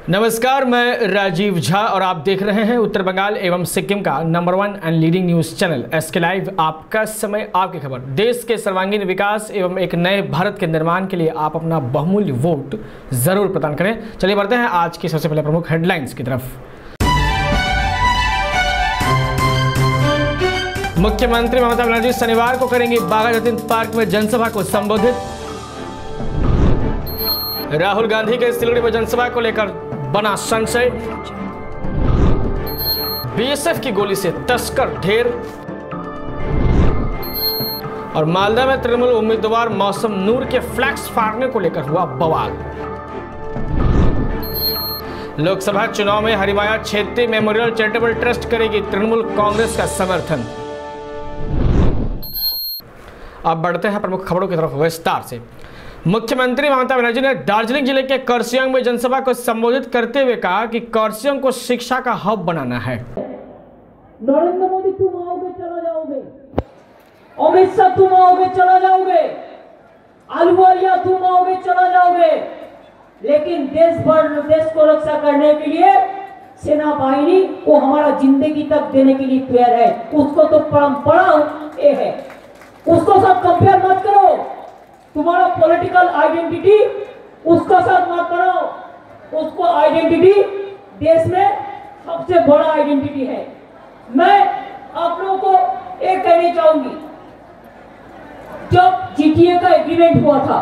नमस्कार, मैं राजीव झा और आप देख रहे हैं उत्तर बंगाल एवं सिक्किम का number 1 and leading news channel SK live. आपका समय, आपकी खबर। देश के सर्वांगीण विकास एवं एक नए भारत के निर्माण के लिए आप अपना बहुमूल्य वोट जरूर प्रदान करें। चलिए बढ़ते हैं आज की सबसे पहले प्रमुख हेडलाइंस की तरफ। मुख्यमंत्री ममता बनर्जी शनिवार को करेंगी बाघा जतीन पार्क में जनसभा को संबोधित। राहुल गांधी के सिलीगुड़ी में जनसभा को लेकर बना संशय। बीएसएफ की गोली से तस्कर ढेर। और मालदा में तृणमूल उम्मीदवार मौसम नूर के फ्लैक्स फाड़ने को लेकर हुआ बवाल। लोकसभा चुनाव में हरिमाया क्षेत्रीय मेमोरियल चैरिटेबल ट्रस्ट करेगी तृणमूल कांग्रेस का समर्थन। अब बढ़ते हैं प्रमुख खबरों की तरफ विस्तार से। मुख्यमंत्री ममता बनर्जी ने दार्जिलिंग जिले के कर्सियंग में जनसभा को संबोधित करते हुए कहा कि कर्सियंग को शिक्षा का हब बनाना है। नरेंद्र मोदी तुम आओगे चला जाओगे, अमित शाह तुम आओगे चला जाओगे, अहलुवालिया तुम आओगे चला जाओगे, लेकिन देश को रक्षा करने के लिए सेना बाहिनी को हमारा जिंदगी तक देने के लिए तैयार है। उसको तो परंपरा ये है, उसको सब कंपेयर मत करो। तुम्हारा पॉलिटिकल आइडेंटिटी उसका साथ मत करो। उसको आइडेंटिटी देश में सबसे बड़ा आइडेंटिटी है। मैं आप लोगों को एक कहना चाहूंगी, जब जीटीए का एग्रीमेंट हुआ था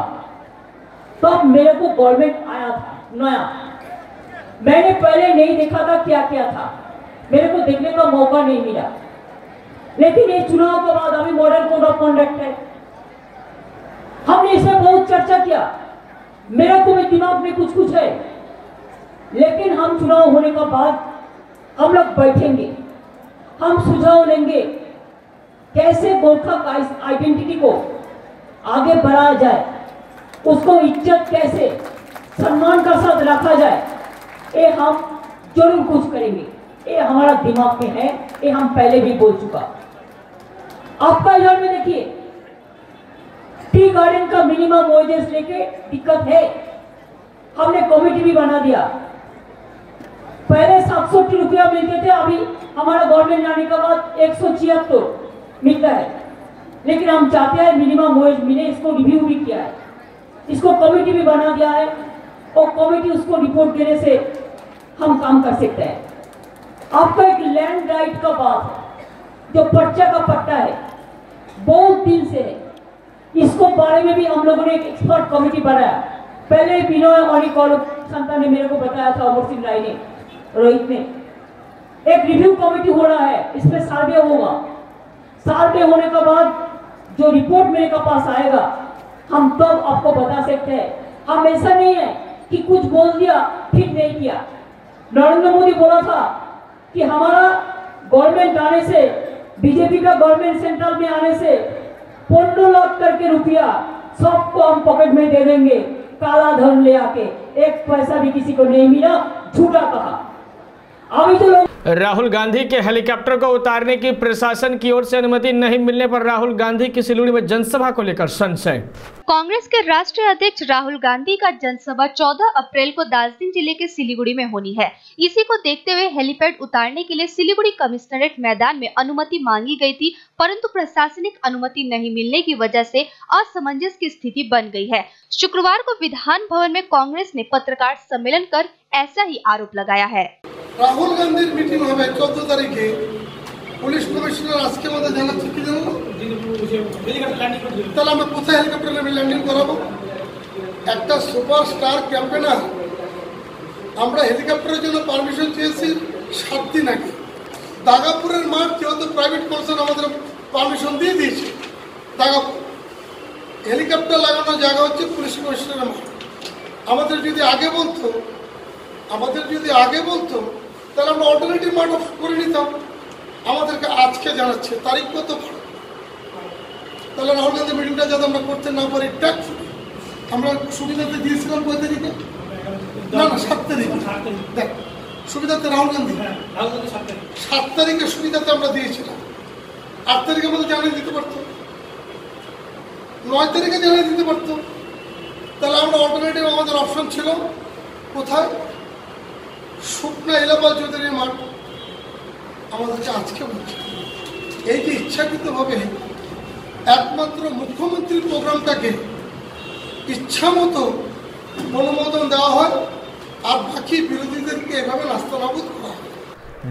तब मेरे को गवर्नमेंट आया था नया। मैंने पहले नहीं देखा था क्या क्या था, मेरे को देखने का मौका नहीं मिला। लेकिन ये चुनाव के बाद अभी मॉडल कोड ऑफ कंडक्ट है, हमने इसमें बहुत चर्चा किया। मेरे को भी दिमाग में कुछ है, लेकिन हम चुनाव होने के बाद हम लोग बैठेंगे, हम सुझाव लेंगे कैसे गोरखा का इस आइडेंटिटी को आगे बढ़ाया जाए, उसको इज्जत कैसे सम्मान का साथ रखा जाए, ये हम जरूर कुछ करेंगे। ये हमारा दिमाग में है, ये हम पहले भी बोल चुका। आपका इधर में देखिए, टी गार्डन का मिनिमम वेजेस लेके दिक्कत है, हमने कमेटी भी बना दिया। पहले 700 रुपया मिलते थे, अभी हमारा गवर्नमेंट आने के बाद 176 मिलता है। लेकिन हम चाहते हैं मिनिमम वेज मिले, इसको रिव्यू भी किया है, इसको कमेटी भी बना दिया है और कमेटी उसको रिपोर्ट देने से हम काम कर सकते हैं। आपका एक लैंड राइट का बात है, जो पर्चा का पट्टा है, बहुत दिन से है। इसको बारे में भी हम लोगों ने एक एक्सपर्ट कमेटी बनाया। पहले बिनोय और संता ने मेरे को बताया था, अमर सिंह राय ने, रोहित ने। एक रिव्यू कमेटी हो रहा है, इसमें सर्वे होगा। सर्वे होने के बाद जो रिपोर्ट मेरे के पास आएगा, हम तब आपको बता सकते हैं। हम ऐसा नहीं है कि कुछ बोल दिया फिर नहीं किया। नरेंद्र मोदी बोला था कि हमारा गवर्नमेंट आने से, बीजेपी का गवर्नमेंट सेंट्रल में आने से 15 लाख करके रुपया सबको हम पॉकेट में दे देंगे। काला धन ले आके एक पैसा भी किसी को नहीं मिला, झूठा कहा। अभी तो लोग राहुल गांधी के हेलीकॉप्टर को उतारने की प्रशासन की ओर से अनुमति नहीं मिलने पर राहुल गांधी की सिलीगुड़ी में जनसभा को लेकर संशय। कांग्रेस के राष्ट्रीय अध्यक्ष राहुल गांधी का जनसभा 14 अप्रैल को दार्जिलिंग जिले के सिलीगुड़ी में होनी है। इसी को देखते हुए हेलीपैड उतारने के लिए सिलीगुड़ी कमिश्नरेट मैदान में अनुमति मांगी गई थी, परंतु प्रशासनिक अनुमति नहीं मिलने की वजह से असमंजस की स्थिति बन गई है। शुक्रवार को विधान भवन में कांग्रेस ने पत्रकार सम्मेलन कर ऐसा ही आरोप लगाया है। রাহুল গান্ধীর মিটিং হবে 14 তারিখে। পুলিশ কমিশনার আজকে আমাদের জানাচ্ছে কি জানো, তাহলে আমরা কোথায় হেলিকপ্টারে ল্যান্ডিং করাবো? একটা সুপারস্টার ক্যাম্পেনার, আমরা হেলিকপ্টারের জন্য পারমিশন চেয়েছি 7 দিন আগে। দাগাপুরের মাঠ যেহেতু প্রাইভেট কনসার্ন আমাদের পারমিশন দিয়ে দিয়েছে। দাগাপুর হেলিকপ্টার লাগানোর জায়গা হচ্ছে পুলিশ কমিশনারের মাঠ। আমাদের যদি আগে বলতো তাহলে আমরা অল্টারনেটিভ মাঠ করে নিতাম। আমাদেরকে আজকে জানাচ্ছে তারিখ কত, তাহলে রাহুল গান্ধী মিটিংটা যাতে আমরা করতে না পারি। ট্যাক্স আমরা সুবিধাতে দিয়েছিলাম কয় তারিখে? না 7 তারিখে। দেখ সুবিধাতে রাহুল গান্ধী 7 তারিখে সুবিধাতে আমরা দিয়েছিলাম। 8 তারিখে আমাদের জানিয়ে দিতে পারতো, 9 তারিখে জানিয়ে দিতে পারতো। তাহলে আমরা অল্টারনেটিভ আমাদের অপশন ছিল কোথায়? শুকনা ইলাপাল চৌধুরীর মাঠ আমাদেরকে আজকে বলছে এই যে ইচ্ছাকৃতভাবে একমাত্র মুখ্যমন্ত্রীর প্রোগ্রামটাকে ইচ্ছা মতো অনুমোদন দেওয়া হয় আর বাকি বিরোধীদেরকে এভাবে নাস্তানাবুদ করা হয়।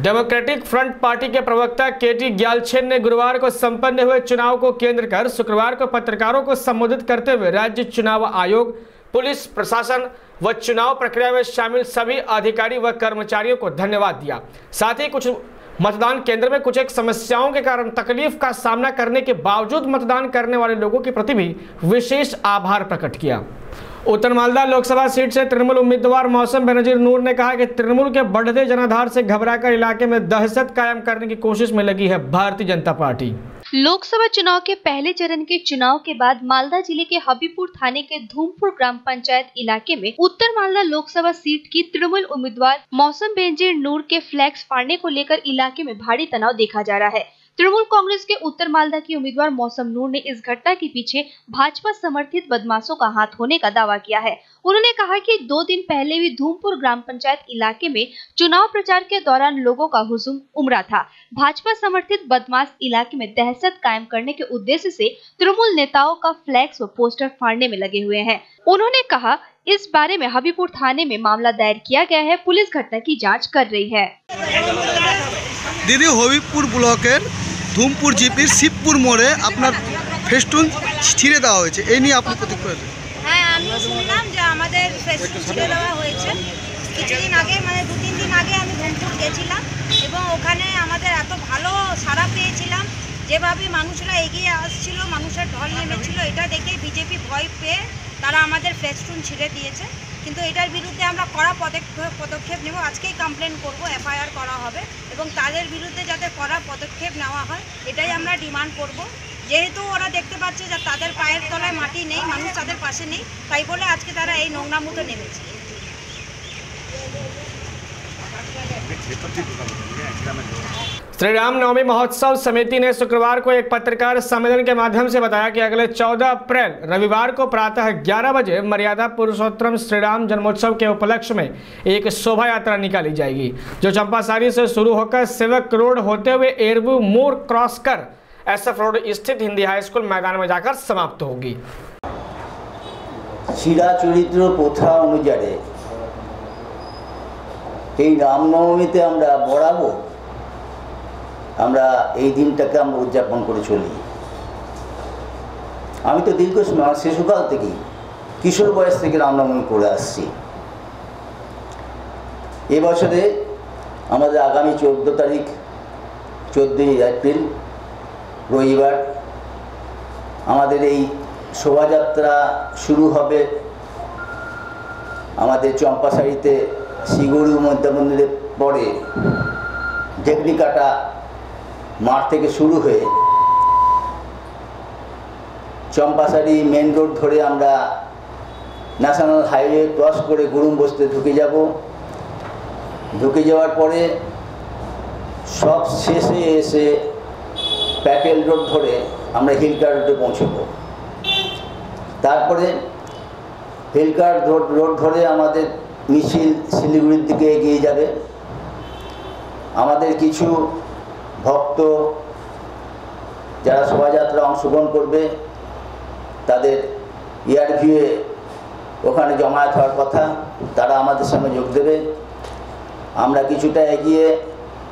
डेमोक्रेटिक फ्रंट पार्टी के प्रवक्ता केटी ग्यालछेन ने गुरुवार को संपन्न हुए चुनाव को केंद्र कर शुक्रवार को पत्रकारों को संबोधित करते हुए राज्य चुनाव आयोग, पुलिस प्रशासन व चुनाव प्रक्रिया में शामिल सभी अधिकारी व कर्मचारियों को धन्यवाद दिया। साथ ही कुछ मतदान केंद्र में कुछ एक समस्याओं के कारण तकलीफ का सामना करने के बावजूद मतदान करने वाले लोगों के प्रति भी विशेष आभार प्रकट किया। उत्तर मालदा लोकसभा सीट से तृणमूल उम्मीदवार मौसम बेनजीर नूर ने कहा कि तृणमूल के बढ़ते जनाधार से घबराकर इलाके में दहशत कायम करने की कोशिश में लगी है भारतीय जनता पार्टी। लोकसभा चुनाव के पहले चरण के चुनाव के बाद मालदा जिले के हबीबपुर थाने के धूमपुर ग्राम पंचायत इलाके में उत्तर मालदा लोकसभा सीट की तृणमूल उम्मीदवार मौसम बेनजीर नूर के फ्लैक्स फाड़ने को लेकर इलाके में भारी तनाव देखा जा रहा है। तृणमूल कांग्रेस के उत्तर मालदा की उम्मीदवार मौसम नूर ने इस घटना के पीछे भाजपा समर्थित बदमाशों का हाथ होने का दावा किया है। उन्होंने कहा कि 2 दिन पहले भी धूमपुर ग्राम पंचायत इलाके में चुनाव प्रचार के दौरान लोगों का हुजूम उमड़ा था। भाजपा समर्थित बदमाश इलाके में दहशत कायम करने के उद्देश्य से तृणमूल नेताओं का फ्लैक्स व पोस्टर फाड़ने में लगे हुए हैं। उन्होंने कहा इस बारे में हबीबपुर थाने में मामला दायर किया गया है, पुलिस घटना की जाँच कर रही है। दीदी हबीबपुर ब्लॉकेर धूमपुर जीपीर शिवपुर मोड़े আপনার ফেস্টুন ছিঁড়ে দেওয়া হয়েছে, এই নিয়ে আপনি প্রতিক্রিয়া দেন। হ্যাঁ, আমি শুনলাম যে আমাদের ফেস্টুন ছিঁড়ে দেওয়া হয়েছে। কিছুদিন আগে মানে 2-3 দিন আগে আমি ধূমপুর গেছিলাম এবং ওখানে আমাদের এত ভালো সাড়া পেয়েছিলাম, যেভাবে মানুষরা এগিয়ে আসছিল, মানুষের ঢল নেমেছিল, এটা দেখে বিজেপি ভয় পেয়ে তারা আমাদের ফেস্টুন ছিঁড়ে দিয়েছে। কিন্তু এটার বিরুদ্ধে আমরা কড়া পদক্ষেপ নেব। আজকেই কমপ্লেন করব, এফআইআর করা হবে এবং তাদের বিরুদ্ধে যাতে কড়া পদক্ষেপ নেওয়া হয় এটাই আমরা ডিমান্ড করব। যেহেতু ওরা দেখতে পাচ্ছে যে তাদের পায়ের তলায় মাটি নেই, মানুষ তাদের পাশে নেই, তাই বলে আজকে তারা এই নোংরামুতে নেমেছে। श्री राम नवमी महोत्सव समिति ने शुक्रवार को एक पत्रकार सम्मेलन के माध्यम से बताया कि अगले 14 अप्रैल रविवार को प्रातः 11 बजे मर्यादा पुरुषोत्तम श्री राम जन्मोत्सव के उपलक्ष्य में एक शोभा यात्रा निकाली जाएगी, जो चंपासारी से शुरू होकर सेवक रोड होते हुए एरबू मोड़ क्रॉस कर SF रोड स्थित हिंदी हाई स्कूल मैदान में जाकर समाप्त होगी। শিরা চরিত্র প্রথা অনুযায়ী এই রামনবমীতে আমরা বরাবর আমরা এই দিনটাকে আমরা উদযাপন করে চলি। আমি তো দীর্ঘ শিশুকাল থেকেই কিশোর বয়স থেকে রামনবমী করে আসছি। এবছরে আমাদের আগামী 14 তারিখ 14ই এপ্রিল রবিবার আমাদের এই শোভাযাত্রা শুরু হবে আমাদের চম্পাসারিতে শ্রীগুরু মন্দিরের পরে টেকনিকাটা মাঠ থেকে শুরু হয়ে চম্পাসারি মেন রোড ধরে আমরা ন্যাশনাল হাইওয়ে ক্রস করে গুরুম বস্তিতে ঢুকে যাব। ঢুকে যাওয়ার পরে সব শেষে এসে প্যাটেল রোড ধরে আমরা হিলকার রোডে পৌঁছব। তারপরে হিলকার রোড ধরে আমাদের মিছিল শিলিগুড়ির দিকে এগিয়ে যাবে। আমাদের কিছু ভক্ত যারা শোভাযাত্রা অংশগ্রহণ করবে তাদের ইয়ারভিউয়ে ওখানে জমায়েত হওয়ার কথা, তারা আমাদের সঙ্গে যোগ দেবে। আমরা কিছুটা এগিয়ে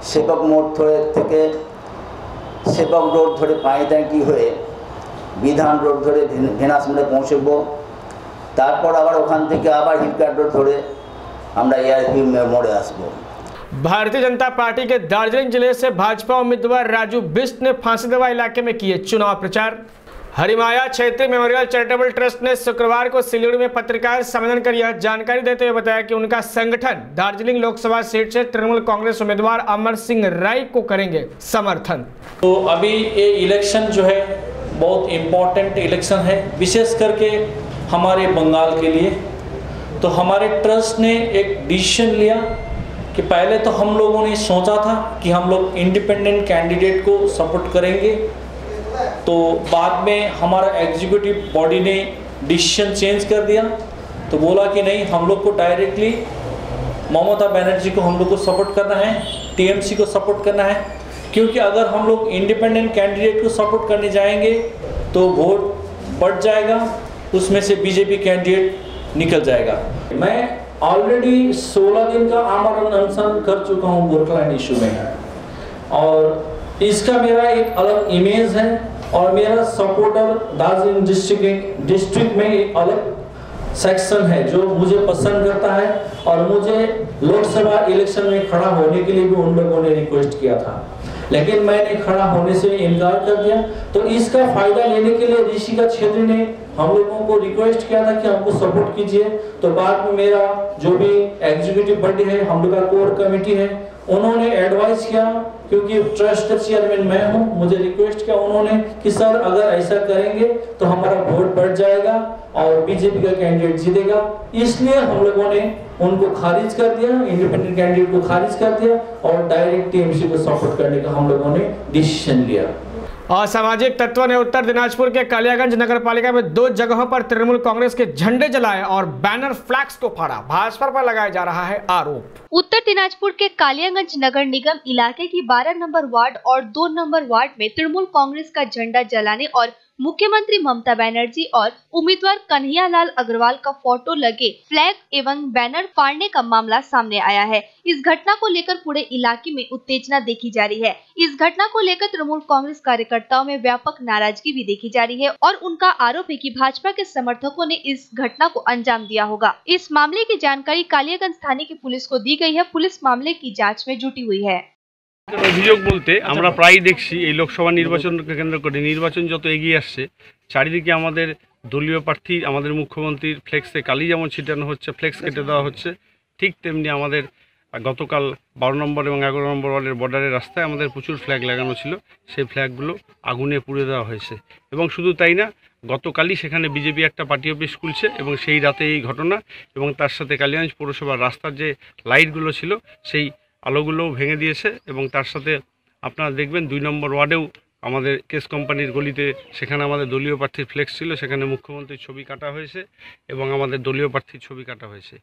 সেবক মোড় থেকে সেবক রোড ধরে পানি ট্যাঙ্কি হয়ে বিধান রোড ধরে ভেনাস মোড়ে পৌঁছব। তারপর আবার ওখান থেকে আবার হিলকার রোড ধরে আমরা ইয়ারভিউ মোড়ে আসবো। भारतीय जनता पार्टी के दार्जिलिंग जिले से भाजपा उम्मीदवार राजू बिष्ट ने फांसीदेवा इलाके में किए चुनाव प्रचार। हरिमाया क्षेत्रीय मेमोरियल चैरिटेबल ट्रस्ट ने शुक्रवार को सिलीगुड़ी में पत्रकार सम्मेलन कर यह जानकारी देते हुए बताया कि उनका संगठन दार्जिलिंग लोकसभा सीट से तृणमूल कांग्रेस उम्मीदवार अमर सिंह राय को करेंगे समर्थन। तो अभी ये इलेक्शन जो है बहुत इम्पोर्टेंट इलेक्शन है, विशेष करके हमारे बंगाल के लिए। तो हमारे ट्रस्ट ने एक डिसीजन लिया कि पहले तो हम लोगों ने सोचा था कि हम लोग इंडिपेंडेंट कैंडिडेट को सपोर्ट करेंगे, तो बाद में हमारा एग्जीक्यूटिव बॉडी ने डिसीजन चेंज कर दिया, तो बोला कि नहीं, हम लोग को डायरेक्टली ममता बनर्जी को हम लोग को सपोर्ट करना है, टीएमसी को सपोर्ट करना है, क्योंकि अगर हम लोग इंडिपेंडेंट कैंडिडेट को सपोर्ट करने जाएंगे तो वोट बढ़ जाएगा, उसमें से बीजेपी कैंडिडेट निकल जाएगा। मैं ऑलरेडी 16 दिन का आमरण अनशन कर चुका हूँ गोरखा इशू में, और इसका मेरा एक अलग इमेज है और मेरा सपोर्टर दार्जिलिंग डिस्ट्रिक्ट में एक अलग सेक्शन है जो मुझे पसंद करता है, और मुझे लोकसभा इलेक्शन में खड़ा होने के लिए भी उन लोगों ने रिक्वेस्ट किया था, लेकिन मैंने खड़ा होने से इनकार कर दिया। तो इसका फायदा लेने के लिए ऋषिका छेत्री ने हम लोगों को रिक्वेस्ट किया था कि हमको सपोर्ट कीजिए। तो बाद में मेरा जो भी एग्जीक्यूटिव बॉडी है, हम लोग का कोर कमेटी है, उन्होंने एडवाइस किया, क्योंकि ट्रस्ट चेयरमैन मैं हूं, मुझे रिक्वेस्ट किया उन्होंने कि सर अगर ऐसा करेंगे तो हमारा वोट बढ़ जाएगा और बीजेपी का कैंडिडेट जीतेगा। इसलिए हम लोगों ने उनको खारिज कर दिया, इंडिपेंडेंट कैंडिडेट को खारिज कर दिया और डायरेक्ट टीएमसी को सपोर्ट करने का हम लोगों ने डिसीजन लिया। असामाजिक तत्वों ने उत्तर दिनाजपुर के कालियागंज नगर पालिका में 2 जगहों पर तृणमूल कांग्रेस के झंडे जलाए और बैनर फ्लैक्स को फाड़ा। भाजपा पर लगाया जा रहा है आरोप। उत्तर दिनाजपुर के कालियागंज नगर निगम इलाके की 12 नंबर वार्ड और 2 नंबर वार्ड में तृणमूल कांग्रेस का झंडा जलाने और मुख्यमंत्री ममता बनर्जी और उम्मीदवार कन्हैयालाल अग्रवाल का फोटो लगे फ्लैग एवं बैनर फाड़ने का मामला सामने आया है। इस घटना को लेकर पूरे इलाके में उत्तेजना देखी जा रही है। इस घटना को लेकर तृणमूल कांग्रेस कार्यकर्ताओं में व्यापक नाराजगी भी देखी जा रही है और उनका आरोप है कि भाजपा के समर्थकों ने इस घटना को अंजाम दिया होगा। इस मामले की जानकारी कालियागंज थाने की पुलिस को दी गई है। पुलिस मामले की जाँच में जुटी हुई है। অভিযোগ বলতে আমরা প্রায়ই দেখছি এই লোকসভা নির্বাচনকে কেন্দ্র করে নির্বাচন যত এগিয়ে আসছে চারিদিকে আমাদের দলীয় প্রার্থী আমাদের মুখ্যমন্ত্রীর ফ্লেক্সে কালি যেমন ছিটানো হচ্ছে, ফ্লেক্স কেটে দেওয়া হচ্ছে, ঠিক তেমনি আমাদের গতকাল 12 নম্বর এবং 11 নম্বর ওয়ার্ডের বর্ডারের রাস্তায় আমাদের প্রচুর ফ্ল্যাগ লাগানো ছিল, সেই ফ্ল্যাগগুলো আগুনে পুড়ে দেওয়া হয়েছে। এবং শুধু তাই না, গতকালই সেখানে বিজেপি একটা পার্টি অফিস খুলছে এবং সেই রাতে এই ঘটনা, এবং তার সাথে কালিয়াগঞ্জ পৌরসভার রাস্তার যে লাইটগুলো ছিল সেই আলোগুলোও ভেঙে দিয়েছে। এবং তার সাথে আপনারা দেখবেন 2 নম্বর ওয়ার্ডেও আমাদের কেস কোম্পানির গলিতে সেখানে আমাদের দলীয় প্রার্থীর ফ্লেক্স ছিল, সেখানে মুখ্যমন্ত্রীর ছবি কাটা হয়েছে এবং আমাদের দলীয় প্রার্থীর ছবি কাটা হয়েছে।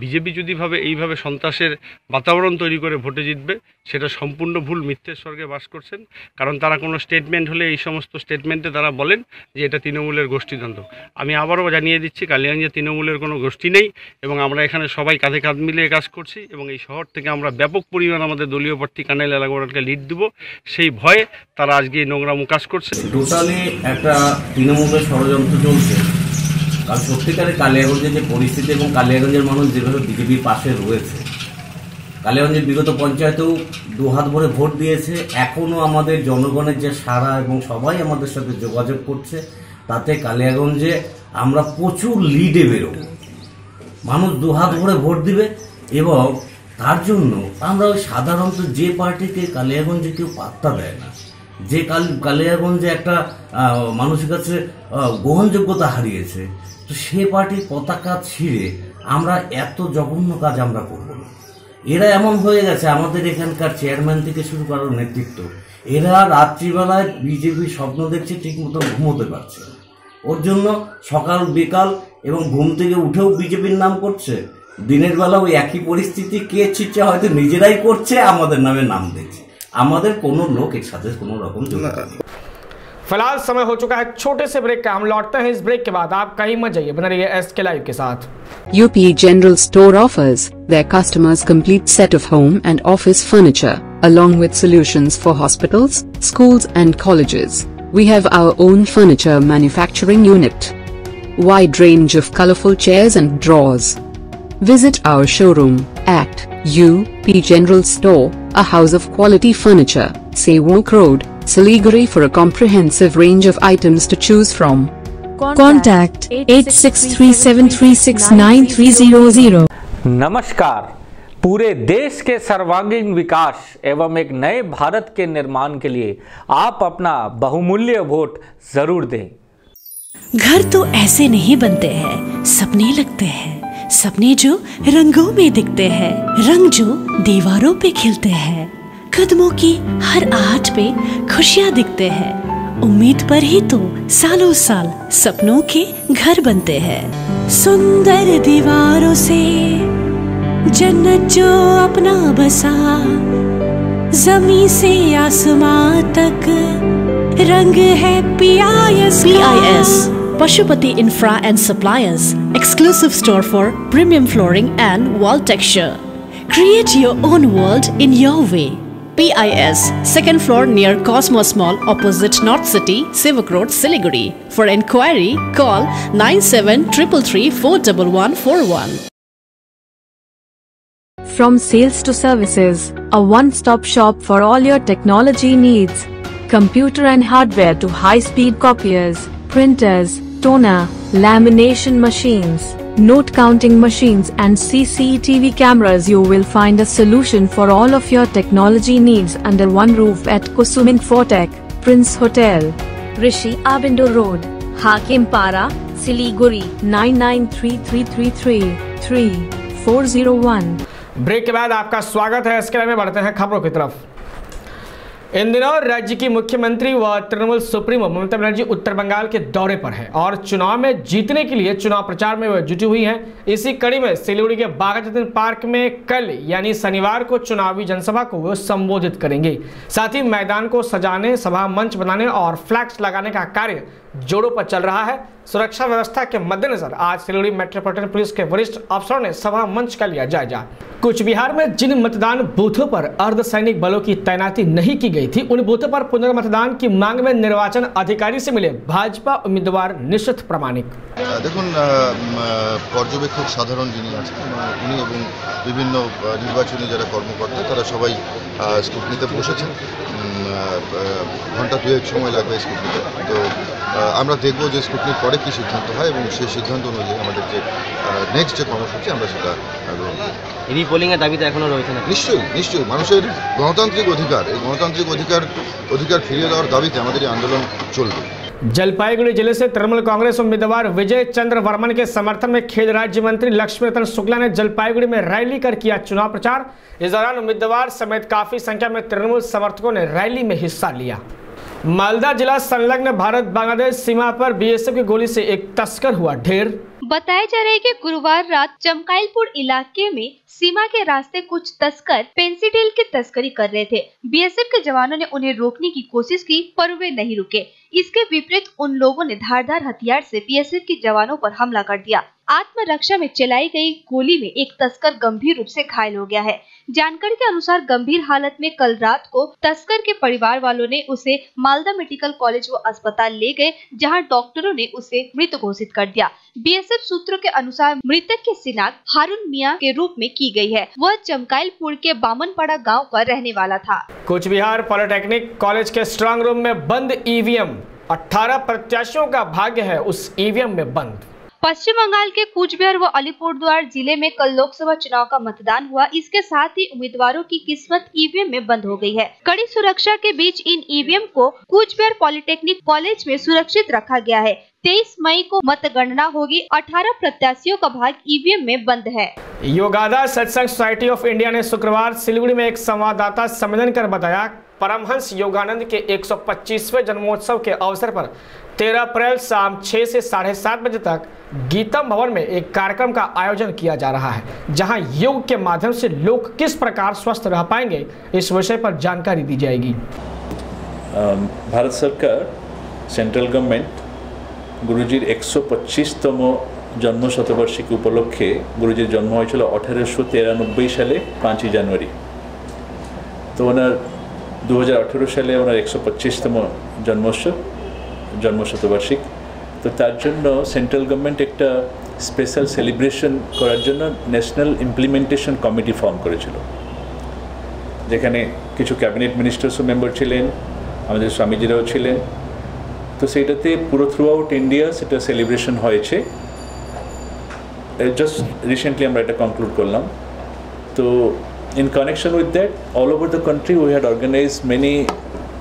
বিজেপি যদি এইভাবে সন্ত্রাসের বাতাবরণ তৈরি করে ভোটে জিতবে, সেটা সম্পূর্ণ ভুল, মিথ্যের স্বর্গে বাস করছেন। কারণ তারা কোনো স্টেটমেন্ট হলে এই সমস্ত স্টেটমেন্টে তারা বলেন যে এটা তৃণমূলের গোষ্ঠীদ্বন্দ্ব। আমি আবারও জানিয়ে দিচ্ছি, কালিয়াগঞ্জে তৃণমূলের কোনো গোষ্ঠী নেই এবং আমরা এখানে সবাই কাঁধে কাঁধ মিলিয়ে কাজ করছি এবং এই শহর থেকে আমরা ব্যাপক পরিমাণ আমাদের দলীয় প্রার্থী কানাইলাল আগরওয়ালকে লিড দেব। সেই ভয়ে তারা আজকে নোংরামু কাজ করছে। টোটালি একটা তৃণমূলের ষড়যন্ত্র চলছে। কারণ সত্যিকারে কালিয়াগঞ্জের যে পরিস্থিতি এবং কালিয়াগঞ্জের মানুষ যেভাবে বিজেপির পাশে রয়েছে, কালিয়াগঞ্জের বিগত পঞ্চায়েতেও 2 হাত ভরে ভোট দিয়েছে, এখনো আমাদের জনগণের যে সাড়া এবং সবাই আমাদের সাথে যোগাযোগ করছে, তাতে কালিয়াগঞ্জে আমরা প্রচুর লিডে বেরোব। মানুষ 2 হাত ভরে ভোট দিবে এবং তার জন্য আমরা সাধারণত যে পার্টিকে কালিয়াগঞ্জে কেউ পাত্তা দেয় না, যে কালিয়াগঞ্জে একটা মানুষের কাছে গ্রহণযোগ্যতা হারিয়েছে, তো সে পার্টির পতাকা ছিঁড়ে আমরা এত জঘন্য কাজ আমরা করব না। এরা এমন হয়ে গেছে, আমাদের এখানকার চেয়ারম্যান থেকে শুরু করার নেতৃত্ব, এরা রাত্রিবেলায় বিজেপির স্বপ্ন দেখছে, ঠিক মতো ঘুমোতে পারছে না। ওর জন্য সকাল বিকাল এবং ঘুম থেকে উঠেও বিজেপির নাম করছে, দিনের বেলা ওই একই পরিস্থিতি, কে ছিচ্ছে হয়তো নিজেরাই করছে, আমাদের নামে নাম দিচ্ছে। আমাদের কোনো লোক এর সাথে কোনো রকম জড়িত নেই। फिलहाल समय हो चुका है छोटे से ब्रेक का। हम लौटते हैं इस ब्रेक के बाद। आप कहीं मत जाइए, बने रहिए SK लाइव के साथ। UP General Store offers their customers complete set of home and office furniture along with solutions for hospitals, schools and colleges. We have our own furniture manufacturing unit, wide range of colorful chairs and drawers. Visit our showroom at UP General Store, a house of quality furniture, Sewalk Road, Siliguri, for a comprehensive range of items to choose from. Contact 8637369300. नमस्कार। पूरे देश के सर्वांगीण विकास एवं एक नए भारत के निर्माण के लिए आप अपना बहुमूल्य वोट जरूर दें। घर तो ऐसे नहीं बनते हैं, सपने लगते हैं, सपने जो रंगों में दिखते हैं, रंग जो दीवारों पे खिलते हैं, कदमों की हर आहट पे खुशियाँ दिखते हैं। उम्मीद पर ही तो सालों साल सपनों के घर बनते हैं। सुंदर दीवारों से जन्नत जो अपना बसा, जमी से आसमां तक रंग है PIS। PIS Pashupati Infra and Suppliers, exclusive store for premium flooring and wall texture. Create your own world in your way. PIS, second floor near Cosmos Mall, opposite North City, Sivak Road, Siliguri. For enquiry, call 9733341141. From sales to services, a one-stop shop for all your technology needs. Computer and hardware to high-speed copiers, printers, toner, lamination machines, note counting machines and CCTV cameras. You will find a solution for all of your technology needs under one roof at Kusum Infotech, Prince Hotel, Rishi Abindo Road, Hakim Para, Siliguri, 9933333401. Break के बाद आपका स्वागत है। इसके में बढ़ते हैं खबरों की तरफ। इन दिनों राज्य की मुख्यमंत्री व तृणमूल सुप्रीमो ममता बनर्जी उत्तर बंगाल के दौरे पर हैं और चुनाव में जीतने के लिए चुनाव प्रचार में वह जुटी हुई हैं। इसी कड़ी में सिलीगुड़ी के बाघा जतीन पार्क में कल यानी शनिवार को चुनावी जनसभा को वो संबोधित करेंगे। साथ ही मैदान को सजाने, सभा मंच बनाने और फ्लैक्स लगाने का कार्य जोरों पर चल रहा है। सुरक्षा व्यवस्था के मद्देनजर आज सिलीगुड़ी मेट्रोपॉलिटन पुलिस के वरिष्ठ अफसरों ने सभा मंच का लिया जायजा। कुछ बिहार में जिन मतदान बूथों पर अर्धसैनिक बलों की तैनाती नहीं की गई थी, उन बूथों पर पुनर्मतदान की मांग में निर्वाचन अधिकारी से मिले भाजपा उम्मीदवार निश्चित प्रामाणिक। দেখুন পর্যবেক্ষক সাধারণ যিনি আছেন উনি এবং বিভিন্ন নির্বাচনী যারা কর্মকর্তা তারা সবাই স্কুটনিতে বসেছেন। ঘন্টা দুয়েক সময় লাগবে স্কুটনিতে। তো আমরা দেখব যে স্কুটনির পরে কী সিদ্ধান্ত হয় এবং সেই সিদ্ধান্ত অনুযায়ী আমাদের যে নেক্সট যে কর্মসূচি আমরা সেটা গ্রহণ করি। রিপোলিংয়ের দাবিটা এখনও রয়েছে না? নিশ্চয়ই নিশ্চয়ই মানুষের গণতান্ত্রিক অধিকার, এই গণতান্ত্রিক অধিকার ফিরিয়ে দেওয়ার দাবিতে আমাদের এই আন্দোলন চলবে। जलपाईगुड़ी जिले से तृणमूल कांग्रेस उम्मीदवार विजय चंद्र वर्मन के समर्थन में खेल राज्य मंत्री लक्ष्मीरतन शुक्ला ने जलपाईगुड़ी में रैली कर किया चुनाव प्रचार। इस दौरान उम्मीदवार समेत काफी संख्या में तृणमूल समर्थकों ने रैली में हिस्सा लिया। मालदा जिला संलग्न भारत बांग्लादेश सीमा पर BSF की गोली से एक तस्कर हुआ ढेर। बताया जा रहा है कि गुरुवार रात चमकाइलपुर इलाके में सीमा के रास्ते कुछ तस्कर पेंसिडिल की तस्करी कर रहे थे। BSF के जवानों ने उन्हें रोकने की कोशिश की पर वे नहीं रुके। इसके विपरीत उन लोगों ने धारदार हथियार से BSF के जवानों पर हमला कर दिया। आत्मरक्षा में चलाई गई गोली में एक तस्कर गंभीर रूप से घायल हो गया है। जानकारी के अनुसार गंभीर हालत में कल रात को तस्कर के परिवार वालों ने उसे मालदा मेडिकल कॉलेज व अस्पताल ले गए, जहां डॉक्टरों ने उसे मृत घोषित कर दिया। BSF सूत्रों के अनुसार मृतक की शिनाख्त हारून मियां के रूप में की गई है। वह चमकाइलपुर के बामनपाड़ा गांव का रहने वाला था। कूच बिहार पॉलिटेक्निक कॉलेज के स्ट्रांग रूम में बंद EVM, 18 प्रत्याशियों का भाग्य है उस EVM में बंद। पश्चिम बंगाल के कूच बिहार व अलीपुरद्वार जिले में कल लोकसभा चुनाव का मतदान हुआ। इसके साथ ही उम्मीदवारों की किस्मत EVM में बंद हो गई है। कड़ी सुरक्षा के बीच इन EVM को कूच बिहार पॉलिटेक्निक कॉलेज में सुरक्षित रखा गया है। 23 मई को मतगणना होगी। 18 प्रत्याशियों का भाग EVM में बंद है। योगादा सत्संग सोसाइटी ऑफ इंडिया ने शुक्रवार सिलीगुड़ी में एक संवाददाता सम्मेलन कर बताया, परमहंस योगानंद के 125वें जन्मोत्सव के अवसर पर 13 अप्रैल शाम 6 से 7:30 बजे तक गीतम भवन में एक कार्यक्रम का आयोजन किया जा रहा है, जहां योग के माध्यम से लोग किस प्रकार स्वस्थ रह पाएंगे, इस विषय पर जानकारी दी जाएगी। भारत सरकार सेंट्रल गवर्नमेंट गुरुजीर 125तम जन्म शतबार्षिकी उपलक्षे गुरुजीर जन्म হয়েছিল 1893 সালে 5 জানুয়ারি। তো ওনার 2018 সালে ওনার 125তম জন্ম শতবার্ষিক। তো তার জন্য সেন্ট্রাল গভর্নমেন্ট একটা স্পেশাল সেলিব্রেশন করার জন্য ন্যাশনাল ইমপ্লিমেন্টেশন কমিটি ফর্ম করেছিল, যেখানে কিছু ক্যাবিনেট মিনিস্টার্সও মেম্বার ছিলেন, আমাদের স্বামীজিরাও ছিলেন। তো সেইটাতে পুরো থ্রু আউট ইন্ডিয়া সেটা সেলিব্রেশন হয়েছে। জাস্ট রিসেন্টলি আমরা এটা কনক্লুড করলাম। তো in connection with that, all over the country we had organized many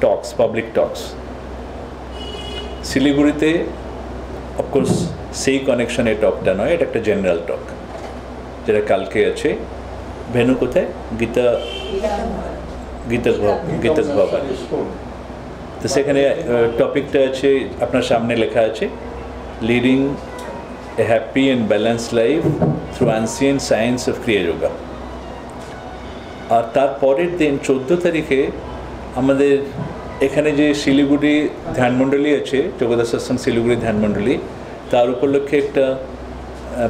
talks, public talks. শিলিগুড়িতে অফকোর্স সেই কানেকশনে টকটা নয়, এটা একটা জেনারেল টক যেটা কালকে আছে। ভেনু কোথায়? গীতা ভবন। তো সেখানে টপিকটা আছে, আপনার সামনে লেখা আছে, leading A happy and balanced life through ancient science of ক্রিয়া যোগা। আর তারপরের দিন 14 তারিখে আমাদের এখানে যে শিলিগুড়ি ধ্যানমণ্ডলী আছে, জগদাস সৎসঙ্গ শিলিগুড়ি ধ্যানমণ্ডলী, তার উপলক্ষে একটা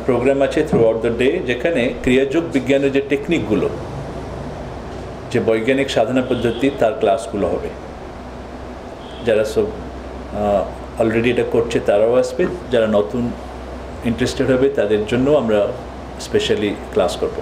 প্রোগ্রাম আছে থ্রু আউট দ্য ডে, যেখানে ক্রিয়াযোগ বিজ্ঞানের যে টেকনিকগুলো, যে বৈজ্ঞানিক সাধনা পদ্ধতি, তার ক্লাসগুলো হবে। যারা সব অলরেডি এটা করছে তারাও আসবে, যারা নতুন इंटरेस्टेड হবে তাদের জন্য আমরা স্পেশালি ক্লাস করব।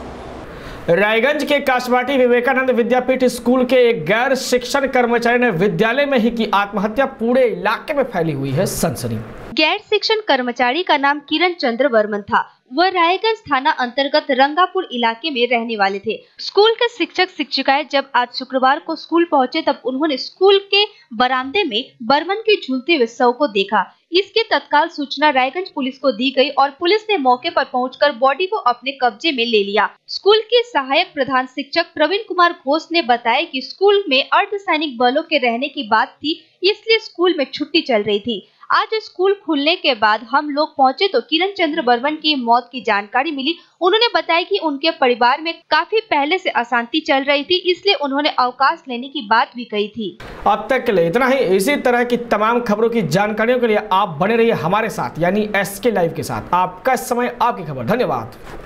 रायगंज के कासबाटी विवेकानंद विद्यापीठ स्कूल के एक गैर शिक्षण कर्मचारी ने विद्यालय में ही की आत्महत्या, पूरे इलाके में फैली हुई है सनसनी। गैर शिक्षण कर्मचारी का नाम किरण चंद्र वर्मन था। वह रायगंज थाना अंतर्गत रंगापुर इलाके में रहने वाले थे। स्कूल के शिक्षक शिक्षिकाएं जब आज शुक्रवार को स्कूल पहुंचे तब उन्होंने स्कूल के बरामदे में बर्मन के झूलते हुए शव को देखा। इसके तत्काल सूचना रायगंज पुलिस को दी गई और पुलिस ने मौके पर पहुंचकर बॉडी को अपने कब्जे में ले लिया। स्कूल के सहायक प्रधान शिक्षक प्रवीण कुमार घोष ने बताया कि स्कूल में अर्धसैनिक बलों के रहने की बात थी, इसलिए स्कूल में छुट्टी चल रही थी। आज स्कूल खुलने के बाद हम लोग पहुंचे तो किरण चंद्र बर्मन की मौत की जानकारी मिली। उन्होंने बताया कि उनके परिवार में काफी पहले से अशांति चल रही थी, इसलिए उन्होंने अवकाश लेने की बात भी कही थी। अब तक के लिए इतना ही। इसी तरह की तमाम खबरों की जानकारियों के लिए आप बने रहिए हमारे साथ, यानी SK लाइव के साथ। आपका समय, आपकी खबर। धन्यवाद।